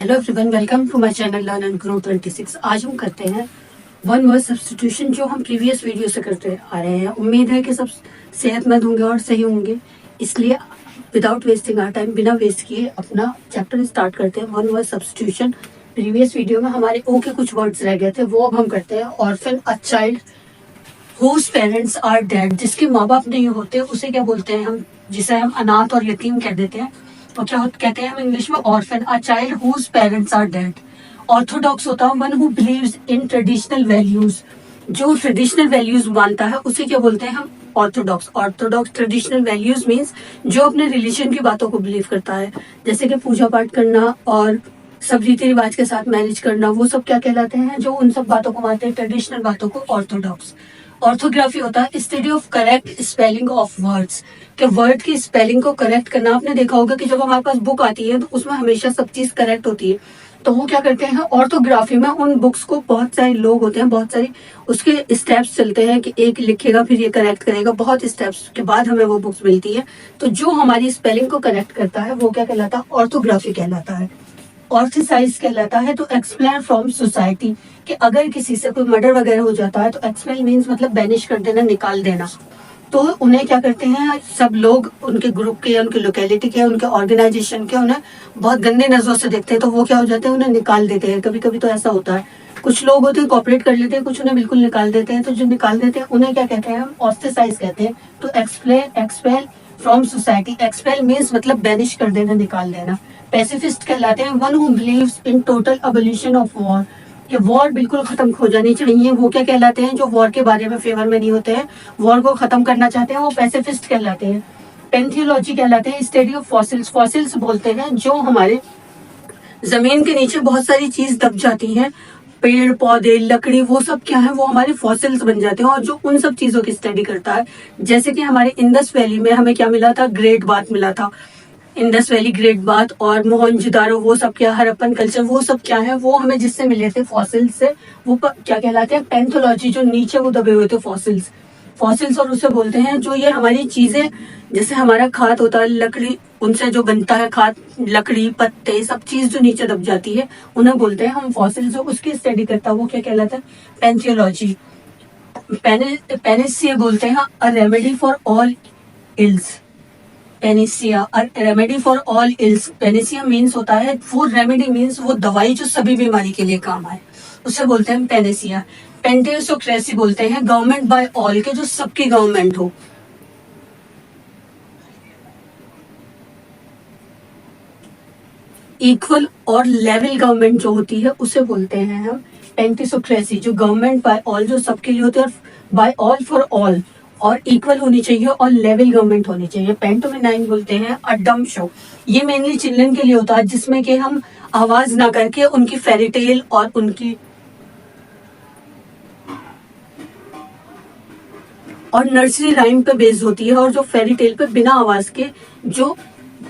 Hello everyone, welcome to my channel learn and grow 26। आज हम करते हैं वन वर्ड सब्स्टिट्यूशन जो हम प्रीवियस वीडियो से करते आ रहे हैं। उम्मीद है कि सब सेहतमंद होंगे और सही होंगे, इसलिए विदाउट वेस्टिंग आवर टाइम, बिना वेस्ट किए अपना चैप्टर स्टार्ट करते हैं। One word substitution. Previous video में हमारे ओ के कुछ वर्ड्स रह गए थे, वो अब हम करते हैं। Orphan, a child whose parents are dead, जिसके माँ बाप नहीं होते उसे क्या बोलते हैं हम, जिसे हम अनाथ और यतीम कह देते हैं। तो क्या कहते हैं हम इंग्लिश में? Orphan, a child whose parents are dead. Orthodox होता है one who believes in traditional values, जो ट्रेडिशनल वैल्यूज मानता है उसे क्या बोलते हैं हम? Orthodox. Orthodox traditional values means जो अपने रिलीजन की बातों को बिलीव करता है, जैसे कि पूजा पाठ करना और सब रीति रिवाज के साथ मैरिज करना, वो सब क्या कहलाते हैं? जो उन सब बातों को मानते हैं, ट्रेडिशनल बातों को, ऑर्थोडॉक्स। ऑर्थोग्राफी होता है study of correct spelling of words, कि वर्ड की स्पेलिंग को करेक्ट करना। आपने देखा होगा कि जब हमारे पास बुक आती है तो उसमें हमेशा सब चीज करेक्ट होती है, तो वो क्या करते हैं ऑर्थोग्राफी में? उन बुक्स को, बहुत सारे लोग होते हैं, बहुत सारी उसके स्टेप्स चलते हैं कि एक लिखेगा फिर ये करेक्ट करेगा, बहुत स्टेप्स के बाद हमें वो बुक्स मिलती है। तो जो हमारी स्पेलिंग को करेक्ट करता है वो क्या कहलाता है? ऑर्थोग्राफी कहलाता है। ऑर्थसाइज कहलाता है तो एक्सप्लेन फ्रॉम सोसाइटी, कि अगर किसी से कोई मर्डर वगैरह हो जाता है तो एक्सपेल मीन्स मतलब बैनिश कर देना, निकाल देना। तो उन्हें क्या करते हैं सब लोग, उनके ग्रुप के, उनके लोकेलिटी के, उनके ऑर्गेनाइजेशन के, उन्हें बहुत गंदे नजरों से देखते हैं, तो वो क्या हो जाते हैं, उन्हें निकाल देते हैं। कभी कभी तो ऐसा होता है, कुछ लोग होते हैं कॉपरेट कर लेते हैं, कुछ उन्हें बिल्कुल निकाल देते हैं। तो जो निकाल देते हैं उन्हें क्या कहते हैं हम? ऑस्ट्रेसाइज कहते हैं। तो expel from society, expel means मतलब बैनिश कर देना, निकाल देना। पैसिफिस्ट कहलाते हैं one who believes in total abolition of war, कि वॉर बिल्कुल खत्म हो जानी चाहिए। वो क्या कहलाते हैं? जो वॉर के बारे में फेवर में नहीं होते हैं, वॉर को खत्म करना चाहते हैं, वो पैसिफिस्ट कहलाते हैं। पेंथियोलॉजी कहलाते हैं स्टडी ऑफ फॉसिल्स। फॉसिल्स बोलते हैं जो हमारे जमीन के नीचे बहुत सारी चीज दब जाती हैं, पेड़ पौधे, लकड़ी, वो सब क्या है? वो हमारे फॉसिल्स बन जाते हैं, और जो उन सब चीजों की स्टडी करता है। जैसे कि हमारे इंडस वैली में हमें क्या मिला था? ग्रेट बाथ मिला था। इंडस वैली ग्रेट बाथ और मोहनजोदारो, वो सब क्या, हड़प्पन कल्चर, वो सब क्या है? वो हमें जिससे मिले थे फॉसिल से, वो क्या कहलाते हैं? पैंथोलॉजी, जो नीचे वो दबे हुए थे फॉसिल्स। फॉसिल्स और उसे बोलते हैं जो ये हमारी चीजें, जैसे हमारा खाद होता है लकड़ी, उनसे जो बनता है खाद, लकड़ी, पत्ते, सब चीज जो नीचे दब जाती है, उन्हें बोलते हैं हम फॉसिल्स। जो उसकी स्टडी करता है वो क्या कहलाता है? पैंथियोलॉजी। पेनिसिया बोलते हैं a remedy for all ills. Panacea, remedy for all ills. Panacea means होता है वो रेमेडी, मीन्स वो दवाई जो सभी बीमारी के लिए काम आए, उसे बोलते हैं पेनिसिया। पेंटेसोक्रेसी बोलते हैं गवर्नमेंट बाय ऑल, के जो सबकी गवर्नमेंट हो। इक्वल और लेवल गवर्नमेंट जो होती है उसे बोलते हैं हम पेंटिसोक्रेसी, जो गवर्नमेंट बाय ऑल, जो सबके लिए होती है, और बाय ऑल फॉर ऑल, और इक्वल होनी चाहिए और लेवल गवर्नमेंट होनी चाहिए। पेंटोमेनाइन बोलते हैं अ डम्ब शो। ये मेनली चिल्ड्रन के लिए होता है, जिसमें कि हम आवाज ना करके उनकी फेरी टेल और उनकी और नर्सरी राइम पे बेस्ड होती है, और जो फेरी टेल पे बिना आवाज के जो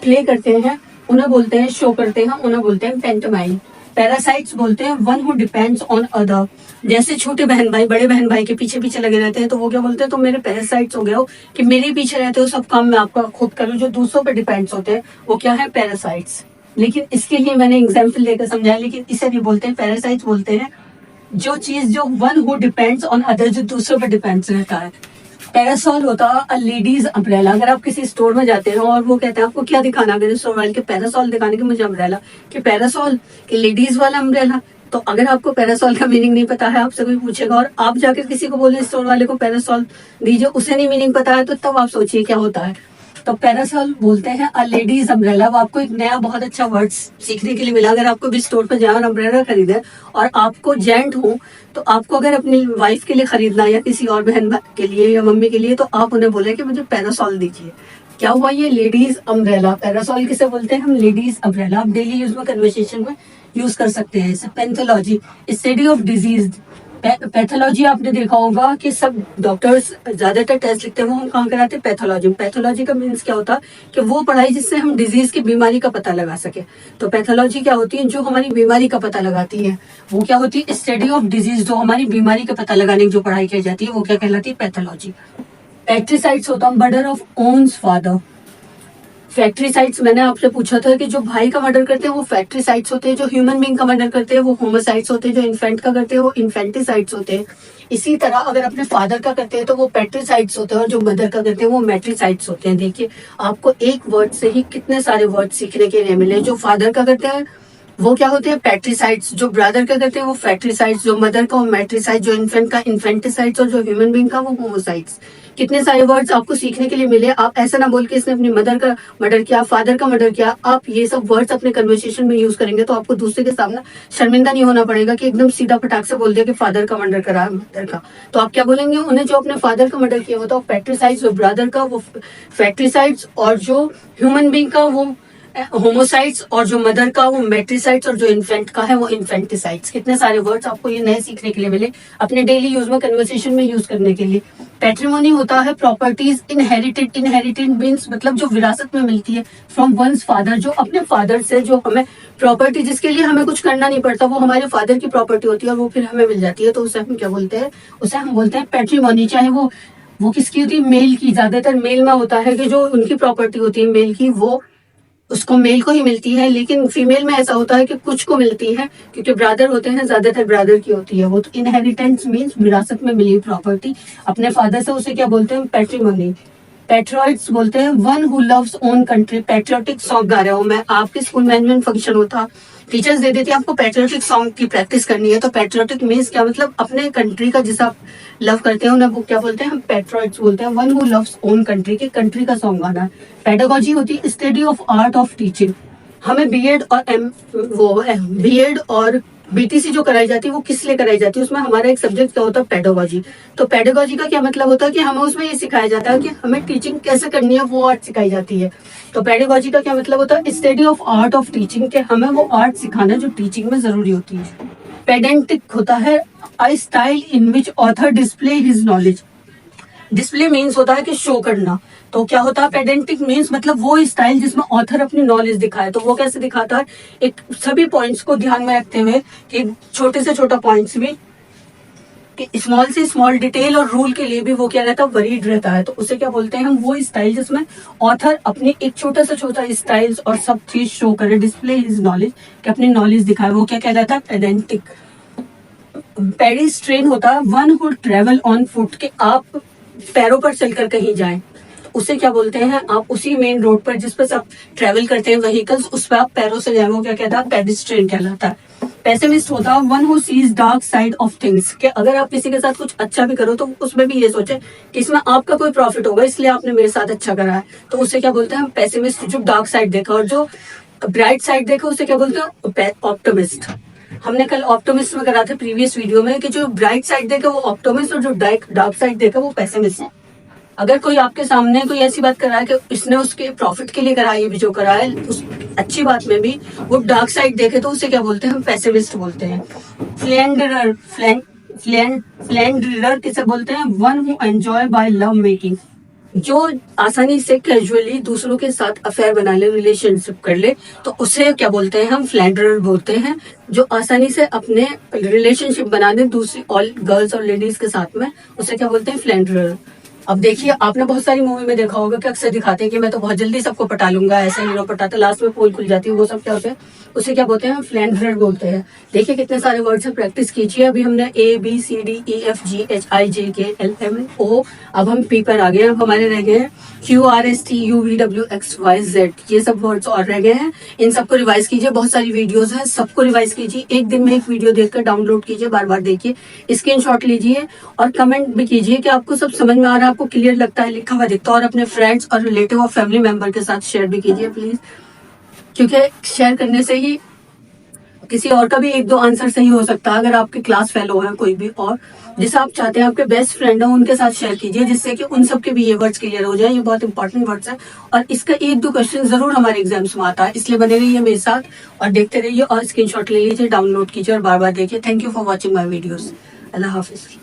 प्ले करते हैं उन्हें बोलते हैं, शो करते हैं, उन्हें बोलते हैं पेंटोमाइन। पैरासाइट्स बोलते हैं one who depends on other, जैसे छोटे बहन भाई बड़े बहन भाई के पीछे पीछे लगे रहते हैं, तो वो क्या बोलते हैं? तुम मेरे पैरासाइट्स हो गए हो, कि मेरे पीछे रहते हो, सब काम मैं आपका खुद करूँ। जो दूसरों पे डिपेंड्स होते हैं वो क्या है? पैरासाइट्स। लेकिन इसके लिए मैंने एग्जाम्पल लेकर समझाया, लेकिन इसे नहीं बोलते हैं पैरासाइट्स, बोलते हैं जो चीज जो one who depends on other, जो दूसरों पर डिपेंड्स रहता है। पैरासॉल होता है अ लेडीज अम्ब्रेला। अगर आप किसी स्टोर में जाते हो और वो कहते हैं आपको क्या दिखाना, अगर स्टोर वाले के पैरासॉल दिखाने के, मुझे अम्ब्रेला, कि पैरासॉल कि लेडीज वाला अम्ब्रेला। तो अगर आपको पैरासॉल का मीनिंग नहीं पता है, आपसे कोई पूछेगा और आप जाकर किसी को बोले स्टोर वाले को पैरासॉल दीजिए, उसे नहीं मीनिंग पता है, तो तब आप सोचिए क्या होता है। तो पैरासॉल बोलते हैं अ लेडीज अम्ब्रेला। वो आपको एक नया बहुत अच्छा वर्ड सीखने के लिए मिला। अगर आपको भी स्टोर पर जाए और अम्ब्रेला खरीदे और आपको जेंट हो, तो आपको अगर अपनी वाइफ के लिए खरीदना या किसी और बहन के लिए या मम्मी के लिए, तो आप उन्हें बोले कि मुझे पैरासॉल दीजिए। क्या हुआ? ये लेडीज अम्ब्रेला। पैरासॉल किसे बोलते हैं हम? Ladies umbrella. आप डेली यूज में, कन्वर्सेशन में यूज कर सकते हैं इसे। Pathology, study of disease. Pathology आपने देखा होगा कि सब डॉक्टर्स ज्यादातर टेस्ट लिखते हैं, वो हम कहाँ कराते हैं? पैथोलॉजी। पैथोलॉजी का मीन्स क्या होता है? कि वो पढ़ाई जिससे हम डिजीज की, बीमारी का पता लगा सके। तो पैथोलॉजी क्या होती है? जो हमारी बीमारी का पता लगाती है, वो क्या होती है? Study of disease. जो हमारी बीमारी का पता लगाने की जो पढ़ाई की जाती है वो क्या कहलाती है? पैथोलॉजी। पैट्रिसाइड्स होता है मर्डर ऑफ ओन्स फादर। फैक्ट्रीसाइड्स मैंने आपसे पूछा था कि जो भाई का मर्डर करते हैं वो फैक्ट्रीसाइड्स होते हैं, जो ह्यूमन बीइंग का मर्डर करते हैं वो होमोसाइड्स होते हैं, जो इन्फेंट का करते हैं वो इन्फेंटिसाइड्स होते हैं। इसी तरह अगर अपने फादर का करते हैं तो वो पेट्रीसाइड्स होते हैं, और जो मदर का करते हैं वो मैट्रीसाइड्स होते हैं। देखिए आपको एक वर्ड से ही कितने सारे वर्ड सीखने के लिए मिले। जो फादर का करते हैं वो क्या होते हैं, पेट्रीसाइड्स, जो ब्रदर का करते हैं वो फैक्ट्रीसाइड्स, जो मदर का वो मैट्रीसाइड्स, जो इन्फेंट का इन्फेंटिसाइड्स, और जो ह्यूमन बीइंग का वो होमोसाइड्स। कितने सारे वर्ड्स आपको सीखने के लिए मिले। आप ऐसा ना बोल के इसने अपनी मदर का मर्डर किया, फादर का मर्डर किया, आप ये सब वर्ड्स अपने कन्वर्सेशन में यूज करेंगे तो आपको दूसरे के सामने शर्मिंदा नहीं होना पड़ेगा कि एकदम सीधा फटाक से बोल दिया कि फादर का मर्डर करा मदर का। तो आप क्या बोलेंगे, उन्हें जो अपने फादर का मर्डर किया होता है फैक्ट्रीसाइड्स, जो ब्रदर का वो फैक्ट्रीसाइड्स, और जो ह्यूमन बीइंग का वो होमोसाइड्स, और जो मदर का वो मैट्रीसाइड्स, और जो इन्फेंट का है वो इन्फेंटिसाइड्स। कितने सारे वर्ड्स आपको ये नए सीखने के लिए मिले अपने डेली यूज में, कन्वर्सेशन में यूज करने के लिए। पैट्रिमोनी होता है प्रॉपर्टीज इनहेरिटेड। इनहेरिटेड मीन्स मतलब जो विरासत में मिलती है फ्रॉम वंस फादर, जो अपने फादर से जो हमें प्रॉपर्टी, जिसके लिए हमें कुछ करना नहीं पड़ता, वो हमारे फादर की प्रॉपर्टी होती है और वो फिर हमें मिल जाती है, तो उसे हम क्या बोलते हैं, उसे हम बोलते हैं पैट्रिमोनी। चाहे वो किसकी होती है, मेल की। ज्यादातर मेल में होता है कि जो उनकी प्रॉपर्टी होती है मेल की वो उसको मेल को ही मिलती है, लेकिन फीमेल में ऐसा होता है कि कुछ को मिलती है, क्योंकि ब्रदर होते हैं ज्यादातर ब्रदर की होती है वो। तो इनहेरिटेंस मीन्स विरासत में मिली प्रॉपर्टी अपने फादर से, उसे क्या बोलते हैं, पैट्रिमोनी। पैट्रियट्स बोलते हैं one who loves own country. Patriotic song गा रहा हूँ मैं, आपके स्कूल मैनेजमेंट फंक्शन होता, टीचर्स दे देती है आपको पैट्रियोटिक सॉन्ग की प्रैक्टिस करनी है, तो पैट्रियोटिक मीन्स क्या, मतलब अपने कंट्री का जिसे आप लव करते हैं उन्हें वो क्या बोलते हैं, हम पैट्रियट्स बोलते हैं। One who loves own country के कंट्री का सॉन्ग गाना है। पेडागोजी होती है study of art of teaching. हमें बीएड और बीटीसी जो कराई जाती है वो किस लिए कराई जाती है, उसमें हमारा एक सब्जेक्ट क्या होता है, पेडागोजी। तो पेडागोजी का क्या मतलब होता है कि हमें उसमें ये सिखाया जाता है कि हमें टीचिंग कैसे करनी है, वो आर्ट सिखाई जाती है। तो पेडागोजी का क्या मतलब होता है, study of art of teaching, के हमें वो आर्ट सिखाना जो टीचिंग में जरूरी होती है। पेडेंटिक होता है a style in which author display his knowledge. Display means होता है कि शो करना, तो क्या होता है पेडेंटिक मीन्स मतलब वो स्टाइल जिसमें ऑथर अपनी नॉलेज दिखाए। तो वो कैसे दिखाता है, एक सभी पॉइंट्स को ध्यान में रखते हुए कि छोटे से छोटा पॉइंट्स भी, कि स्मॉल से स्मॉल डिटेल और रूल के लिए भी वो क्या रहता है, वरीड रहता है। तो उसे क्या बोलते हैं हम, वो स्टाइल जिसमें ऑथर अपनी एक छोटा से छोटा स्टाइल्स और सब चीज शो करे, डिस्प्ले हिज नॉलेज, कि अपनी नॉलेज दिखाए, वो क्या कहलाता है, पेडेंटिक। पेडिस्ट्रेन होता है one who travel on foot, के आप पैरों पर चलकर कहीं जाएं, उसे क्या बोलते हैं, आप उसी मेन रोड पर जिस पर आप ट्रेवल करते हैं व्हीकल्स, उस पर आप पैरों से जाए, वो क्या कहता है, पेडिस्ट्रेन कहलाता है। पेसिमिस्ट होता है one who seize dark side of things, कि अगर आप किसी के साथ कुछ अच्छा भी करो तो उसमें भी ये सोचे कि इसमें आपका कोई प्रॉफिट होगा, इसलिए आपने मेरे साथ अच्छा करा है, तो उसे क्या बोलते हैं, पेसिमिस्ट, जो डार्क साइड देखा। और जो ब्राइट साइड देखा उसे क्या बोलते हैं, ऑप्टिमिस्ट। हमने कल ऑप्टिमिस्ट में करा था प्रीवियस वीडियो में कि जो ब्राइट साइड देखा वो ऑप्टिमिस्ट, और जो डार्क साइड देखा वो पेसिमिस्ट है। अगर कोई आपके सामने कोई ऐसी बात करा है कि इसने उसके प्रॉफिट के लिए करा है, ये भी जो करा है उस अच्छी बात में भी वो डार्क साइड देखे, तो उसे क्या बोलते हैं, हम पेसिमिस्ट बोलते हैं। फ्लेंडरर, फ्लेंडरर किसे बोलते हैं, one who enjoy by love making, जो आसानी से कैजुअली दूसरों के साथ अफेयर बना ले, रिलेशनशिप कर ले, तो उसे क्या बोलते हैं, हम फ्लैंडरर बोलते हैं। जो आसानी से अपने रिलेशनशिप बना दे दूसरी ऑल गर्ल्स और लेडीज के साथ में, उसे क्या बोलते हैं, फ्लैंडरर। अब देखिए आपने बहुत सारी मूवी में देखा होगा कि अक्सर दिखाते हैं कि मैं तो बहुत जल्दी सबको पटा लूंगा, ऐसा हीरो पटाता, लास्ट में पोल खुल जाती है, वो सब क्या होते हैं, उसे क्या बोलते हैं, हम फ्लैंडरर बोलते हैं। देखिए कितने सारे वर्ड्स है, प्रैक्टिस कीजिए। अभी हमने ABCDEFGHIJKLMNO, अब हम P पर आ गए, अब हमारे रह गए हैं QRSTUVWXYZ, ये सब वर्ड्स और रह गए हैं। इन सबको रिवाइज कीजिए, बहुत सारी वीडियोस हैं, सबको रिवाइज कीजिए। एक दिन में एक वीडियो देखकर डाउनलोड कीजिए, बार बार देखिए, स्क्रीनशॉट लीजिए और कमेंट भी कीजिए कि आपको सब समझ में आ रहा है, आपको क्लियर लगता है, लिखा हुआ दिखता है, और अपने फ्रेंड्स और रिलेटिव और फैमिली मेंबर के साथ शेयर भी कीजिए प्लीज, क्योंकि शेयर करने से ही किसी और का भी एक दो आंसर सही हो सकता है। अगर आपके क्लास फेलो है कोई भी और जिसे आप चाहते हैं आपके बेस्ट फ्रेंड हो, उनके साथ शेयर कीजिए, जिससे कि उन सबके भी ये वर्ड्स क्लियर हो जाए। ये बहुत इंपॉर्टेंट वर्ड्स है और इसका एक दो क्वेश्चन जरूर हमारे एग्जाम्स में आता है, इसलिए बने रहिए मेरे साथ और देखते रहिए और स्क्रीनशॉट ले लीजिए, डाउनलोड कीजिए और बार बार देखिए। Thank you for watching my videos. Allah Hafiz.